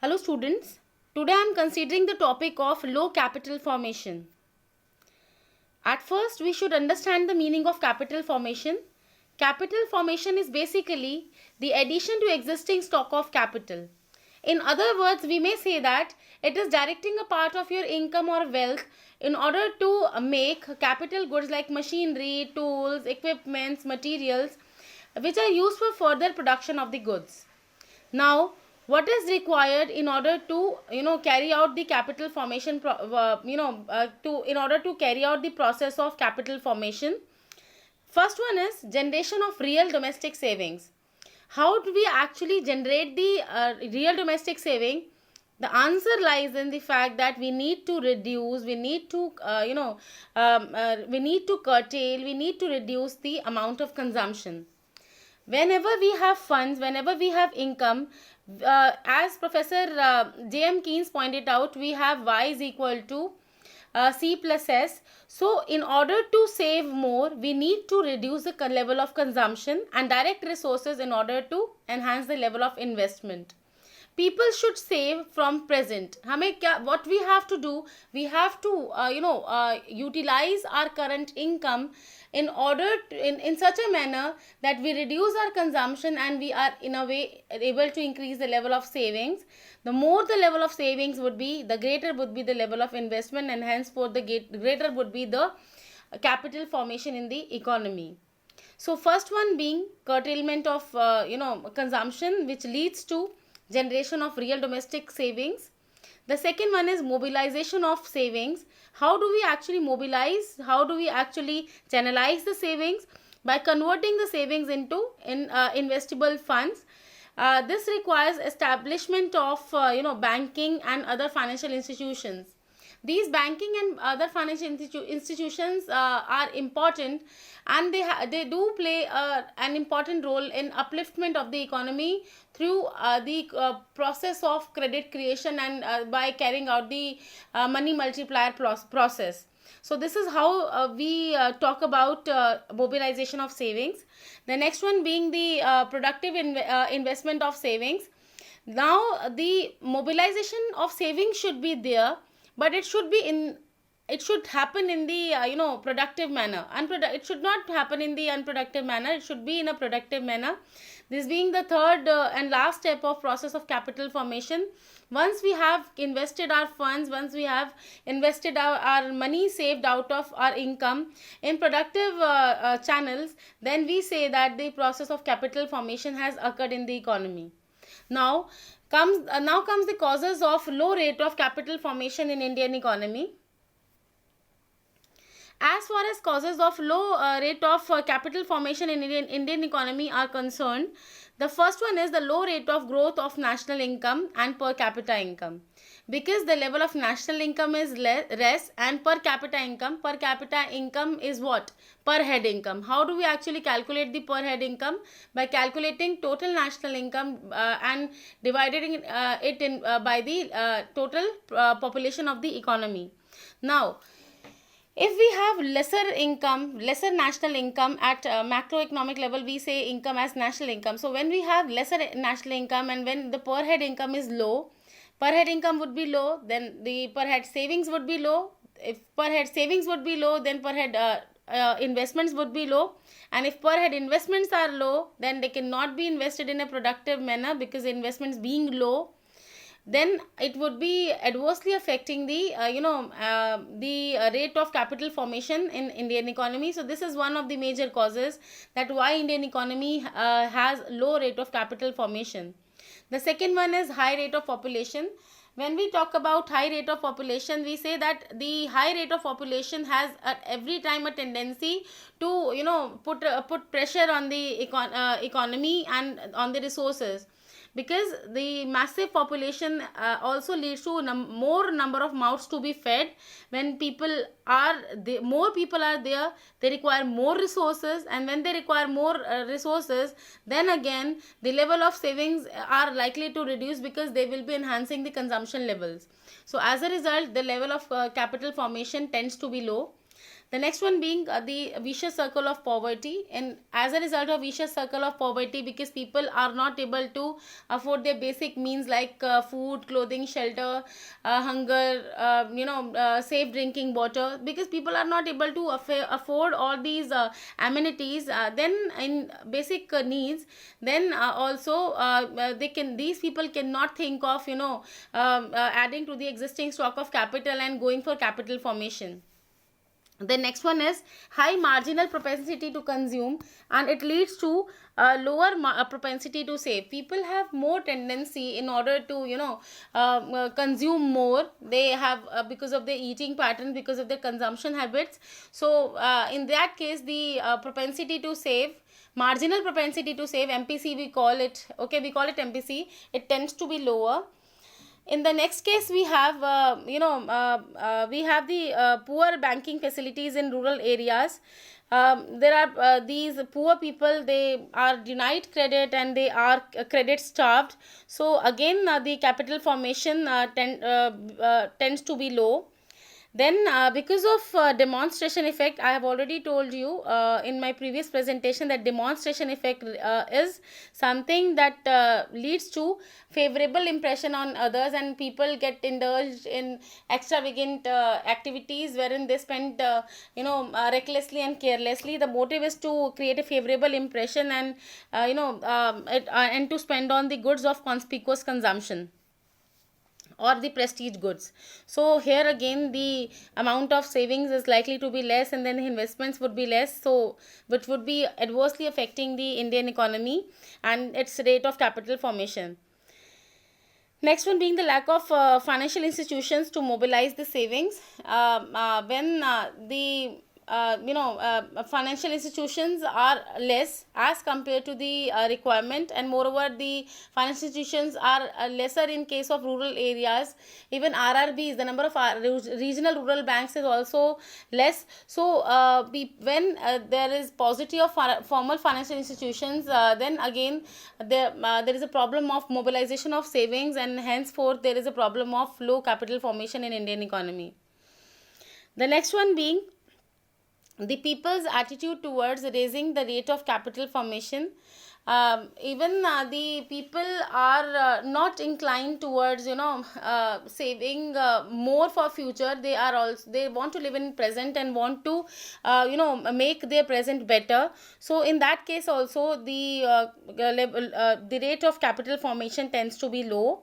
Hello students, today I am considering the topic of low capital formation. At first we should understand the meaning of capital formation. Capital formation is basically the addition to existing stock of capital. In other words, we may say that it is directing a part of your income or wealth in order to make capital goods like machinery, tools, equipments, materials which are used for further production of the goods. Now, what is required in order to carry out the capital formation to in order to carry out the process of capital formation? First one is generation of real domestic savings. How do we actually generate the real domestic saving? The answer lies in the fact that we need to reduce, we need to we need to curtail, we need to reduce the amount of consumption. Whenever we have funds, whenever we have income, as Professor J.M. Keynes pointed out, we have y is equal to C plus S. So in order to save more, we need to reduce the level of consumption and direct resources in order to enhance the level of investment. People should save from present. What we have to do, we have to utilize our current income in order to, in such a manner that we reduce our consumption and we are in a way able to increase the level of savings. The more the level of savings would be, the greater would be the level of investment, and henceforth the greater would be the capital formation in the economy. So first one being curtailment of consumption, which leads to generation of real domestic savings. The second one is mobilization of savings. How do we actually mobilize? How do we actually channelize the savings? By converting the savings into investable funds. This requires establishment of banking and other financial institutions. These banking and other financial institutions are important, and they do play an important role in upliftment of the economy through the process of credit creation and by carrying out the money multiplier process. So this is how we talk about mobilization of savings. The next one being the productive investment of savings. Now the mobilization of savings should be there, but it should be in, it should happen in the productive manner. It should not happen in the unproductive manner. It should be in a productive manner. This being the third and last step of process of capital formation. Once we have invested our funds, once we have invested our money saved out of our income in productive channels, then we say that the process of capital formation has occurred in the economy. Now comes the causes of low rate of capital formation in Indian economy. As far as causes of low rate of capital formation in Indian economy are concerned, the first one is the low rate of growth of national income and per capita income. Because the level of national income is less and per capita income is what? Per head income. How do we actually calculate the per head income? By calculating total national income and dividing it in by the total population of the economy. Now, if we have lesser income, lesser national income at macroeconomic level, we say income as national income. So when we have lesser national income and when the per head income is low, per head income would be low, then the per head savings would be low. If per head savings would be low, then per head investments would be low. And if per head investments are low, then they cannot be invested in a productive manner, because investments being low, then it would be adversely affecting the rate of capital formation in Indian economy. So this is one of the major causes that why Indian economy has low rate of capital formation. The second one is high rate of population. When we talk about high rate of population, we say that the high rate of population has at every time a tendency to put pressure on the economy and on the resources, because the massive population also leads to more number of mouths to be fed. When more people are there, they require more resources, and when they require more resources, then again the level of savings are likely to reduce, because they will be enhancing the consumption levels. So as a result, the level of capital formation tends to be low. The next one being the vicious circle of poverty, and as a result of vicious circle of poverty, because people are not able to afford their basic means like food, clothing, shelter, hunger, safe drinking water, because people are not able to afford all these amenities, then in basic needs, then also these people cannot think of adding to the existing stock of capital and going for capital formation. The next one is high marginal propensity to consume, and it leads to lower propensity to save. People have more tendency in order to consume more. They have because of their eating pattern, because of their consumption habits. So in that case, the propensity to save, marginal propensity to save, MPC we call it, okay, we call it MPC, it tends to be lower. In the next case, we have we have the poor banking facilities in rural areas. There are these poor people, they are denied credit and they are credit starved. So again, the capital formation tends to be low. Then because of demonstration effect, I have already told you in my previous presentation that demonstration effect is something that leads to favorable impression on others, and people get indulged in extravagant activities wherein they spend recklessly and carelessly. The motive is to create a favorable impression and and to spend on the goods of conspicuous consumption or the prestige goods. So here again, the amount of savings is likely to be less, and then the investments would be less, so which would be adversely affecting the Indian economy and its rate of capital formation. Next one being the lack of financial institutions to mobilize the savings. When the financial institutions are less as compared to the requirement, and moreover the financial institutions are lesser in case of rural areas. Even RRBs, the number of regional rural banks is also less. So when there is paucity of formal financial institutions, then again there is a problem of mobilization of savings, and henceforth there is a problem of low capital formation in Indian economy. The next one being the people's attitude towards raising the rate of capital formation. Even the people are not inclined towards saving more for future. They want to live in present and want to make their present better. So in that case also, the rate of capital formation tends to be low.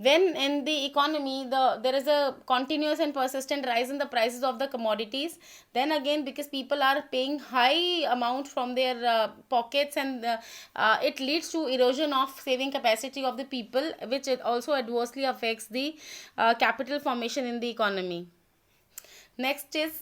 When in the economy there is a continuous and persistent rise in the prices of the commodities, then again, because people are paying high amount from their pockets, and it leads to erosion of saving capacity of the people, which it also adversely affects the capital formation in the economy. Next is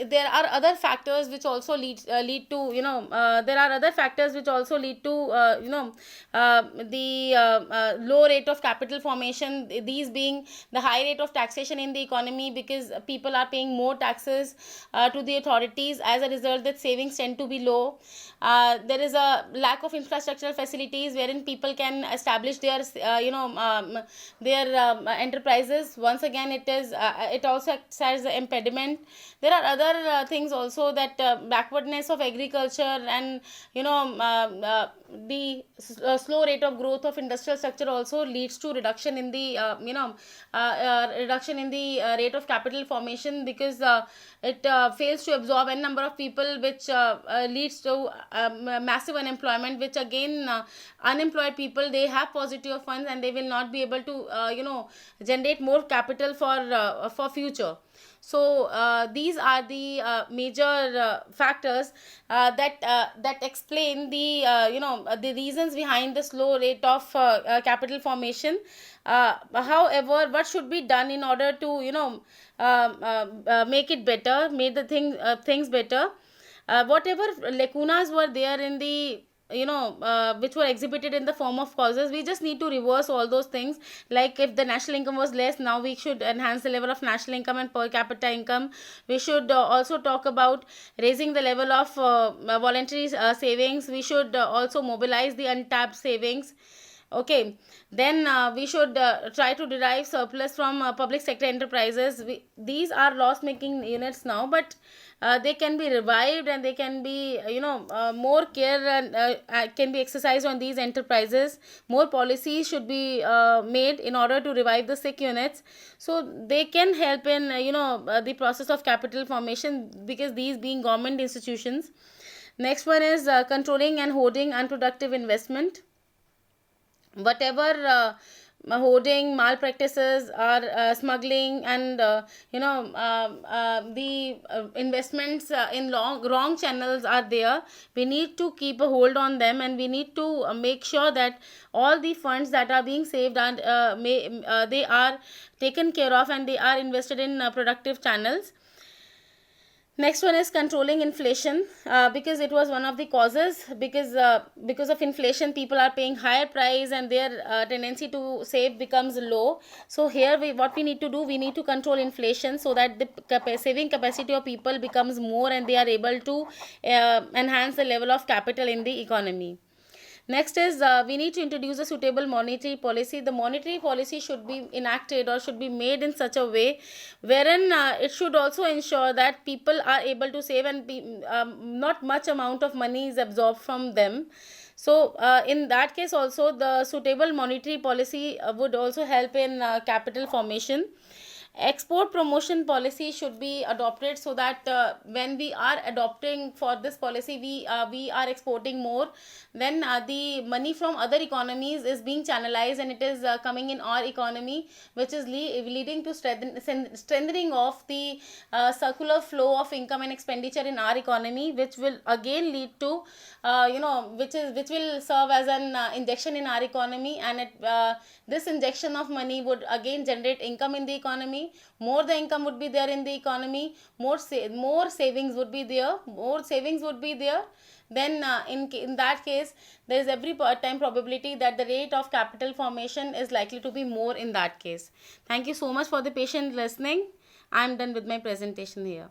there are other factors which also lead to there are other factors which also lead to the low rate of capital formation, these being the high rate of taxation in the economy, because people are paying more taxes to the authorities. As a result, that savings tend to be low. There is a lack of infrastructural facilities wherein people can establish their enterprises. Once again, it also acts as an impediment. There are other things also, that backwardness of agriculture and the slow rate of growth of industrial structure also leads to reduction in the rate of capital formation, because it fails to absorb a number of people, which leads to massive unemployment, which again unemployed people, they have paucity of funds and they will not be able to generate more capital for future. So these are the major factors that explain the reasons behind the slow rate of capital formation. However, what should be done in order to make it better, make the things better? Whatever lacunas were there in the which were exhibited in the form of causes, we just need to reverse all those things. Like if the national income was less, now we should enhance the level of national income and per capita income. We should also talk about raising the level of voluntary savings. We should also mobilize the untapped savings. Okay, then we should try to derive surplus from public sector enterprises. These are loss making units now, but they can be revived, and they can be more care and can be exercised on these enterprises. More policies should be made in order to revive the sick units, so they can help in the process of capital formation, because these being government institutions. Next one is controlling and hoarding unproductive investment. Whatever hoarding, malpractices, or smuggling, and the investments in wrong channels are there, we need to keep a hold on them, and we need to make sure that all the funds that are being saved, and they are taken care of, and they are invested in productive channels. Next one is controlling inflation, because it was one of the causes. Because of inflation, people are paying higher price, and their tendency to save becomes low. So here, what we need to do, we need to control inflation, so that the saving capacity of people becomes more, and they are able to enhance the level of capital in the economy. Next is we need to introduce a suitable monetary policy. The monetary policy should be enacted, or should be made in such a way wherein it should also ensure that people are able to save, and not much amount of money is absorbed from them. So in that case also, the suitable monetary policy would also help in capital formation. Export promotion policy should be adopted, so that when we are adopting for this policy, we are exporting more, then the money from other economies is being channelized, and it is coming in our economy, which is leading to strengthening of the circular flow of income and expenditure in our economy, which will again lead to which will serve as an injection in our economy, and this injection of money would again generate income in the economy. More the income would be there in the economy, more savings would be there. Then in that case, there is every time probability that the rate of capital formation is likely to be more in that case. Thank you so much for the patient listening. I am done with my presentation here.